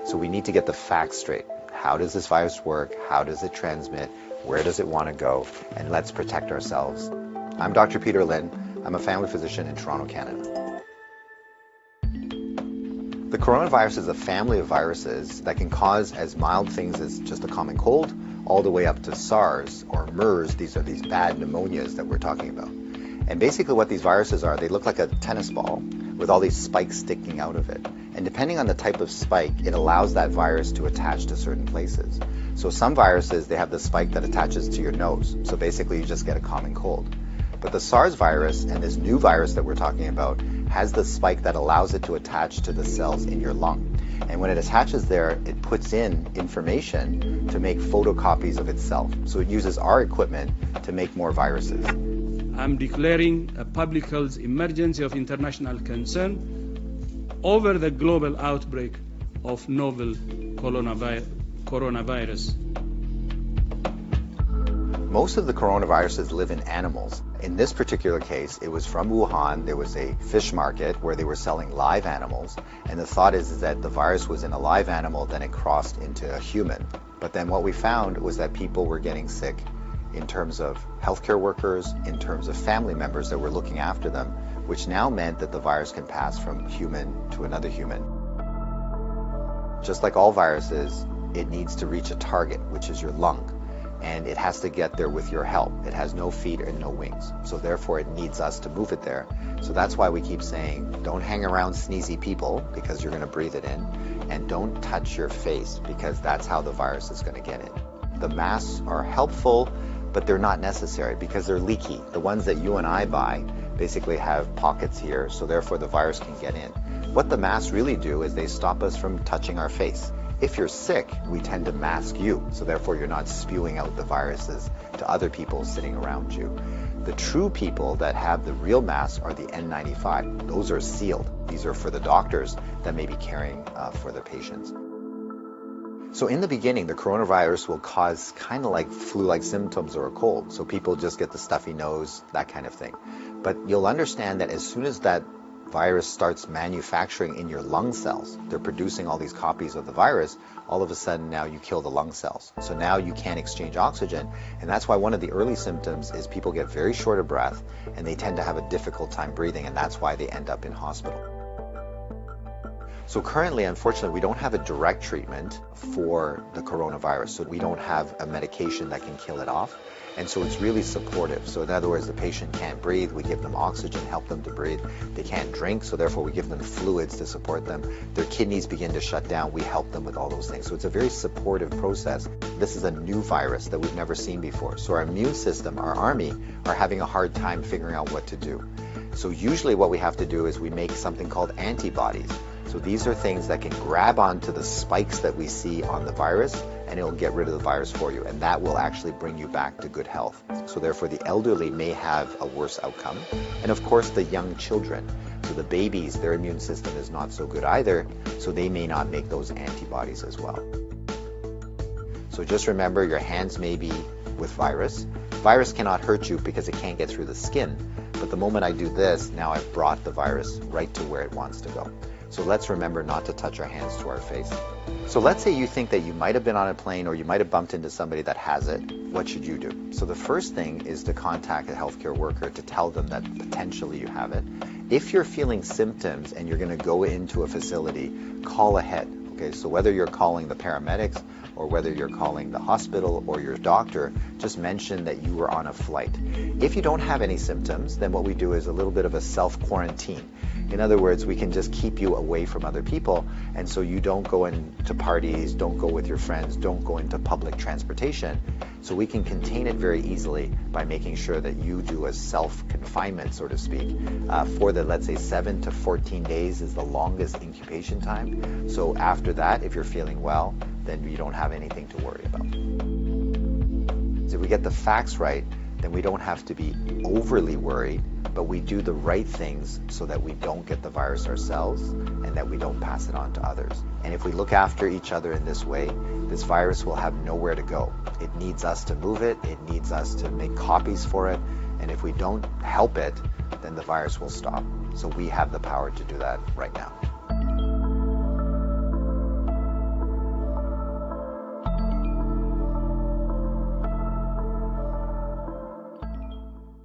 So we need to get the facts straight. How does this virus work? How does it transmit? Where does it want to go? And let's protect ourselves. I'm Dr. Peter Lin. I'm a family physician in Toronto, Canada. The coronavirus is a family of viruses that can cause as mild things as just a common cold, all the way up to SARS or MERS. These are these bad pneumonias that we're talking about. And basically what these viruses are, they look like a tennis ball with all these spikes sticking out of it. And depending on the type of spike, it allows that virus to attach to certain places. So some viruses, they have the spike that attaches to your nose. So basically you just get a common cold. But the SARS virus and this new virus that we're talking about has the spike that allows it to attach to the cells in your lung. And when it attaches there, it puts in information to make photocopies of itself. So it uses our equipment to make more viruses. I'm declaring a public health emergency of international concern over the global outbreak of novel coronavirus. Most of the coronaviruses live in animals. In this particular case, it was from Wuhan. There was a fish market where they were selling live animals. And the thought is that the virus was in a live animal, then it crossed into a human. But then what we found was that people were getting sick in terms of healthcare workers, in terms of family members that were looking after them, which now meant that the virus can pass from human to another human. Just like all viruses, it needs to reach a target, which is your lung. And it has to get there with your help. It has no feet and no wings. So therefore it needs us to move it there. So that's why we keep saying, don't hang around sneezy people because you're going to breathe it in. And don't touch your face because that's how the virus is going to get in. The masks are helpful, but they're not necessary because they're leaky. The ones that you and I buy basically have pockets here, so therefore the virus can get in. What the masks really do is they stop us from touching our face. If you're sick, we tend to mask you, so therefore you're not spewing out the viruses to other people sitting around you. The true people that have the real masks are the N95. Those are sealed. These are for the doctors that may be caring for the patients. So in the beginning, the coronavirus will cause kind of like flu-like symptoms or a cold. So people just get the stuffy nose, that kind of thing. But you'll understand that as soon as that virus starts manufacturing in your lung cells, they're producing all these copies of the virus, all of a sudden now you kill the lung cells. So now you can't exchange oxygen. And that's why one of the early symptoms is people get very short of breath and they tend to have a difficult time breathing, and that's why they end up in hospital. So currently, unfortunately, we don't have a direct treatment for the coronavirus. So we don't have a medication that can kill it off. And so it's really supportive. So in other words, the patient can't breathe, we give them oxygen, help them to breathe. They can't drink, so therefore we give them fluids to support them. Their kidneys begin to shut down, we help them with all those things. So it's a very supportive process. This is a new virus that we've never seen before. So our immune system, our army, are having a hard time figuring out what to do. So usually what we have to do is we make something called antibodies. So these are things that can grab onto the spikes that we see on the virus, and it'll get rid of the virus for you, and that will actually bring you back to good health. So therefore the elderly may have a worse outcome, and of course the young children. So the babies, their immune system is not so good either, so they may not make those antibodies as well. So just remember, your hands may be with virus. Virus cannot hurt you because it can't get through the skin, but the moment I do this, now I've brought the virus right to where it wants to go. So let's remember not to touch our hands to our face. So let's say you think that you might have been on a plane or you might have bumped into somebody that has it. What should you do? So the first thing is to contact a healthcare worker to tell them that potentially you have it. If you're feeling symptoms and you're going to go into a facility, call ahead. Okay, so whether you're calling the paramedics or whether you're calling the hospital or your doctor, just mention that you were on a flight. If you don't have any symptoms, then what we do is a little bit of a self-quarantine. In other words, we can just keep you away from other people, and so you don't go into parties, don't go with your friends, don't go into public transportation. So we can contain it very easily by making sure that you do a self-confinement, so to speak, for the, let's say, 7 to 14 days is the longest incubation time. So after that, if you're feeling well, then you don't have anything to worry about. So if we get the facts right, then we don't have to be overly worried, but we do the right things so that we don't get the virus ourselves and that we don't pass it on to others. And if we look after each other in this way, this virus will have nowhere to go. It needs us to move it, it needs us to make copies for it, and if we don't help it, then the virus will stop. So we have the power to do that right now.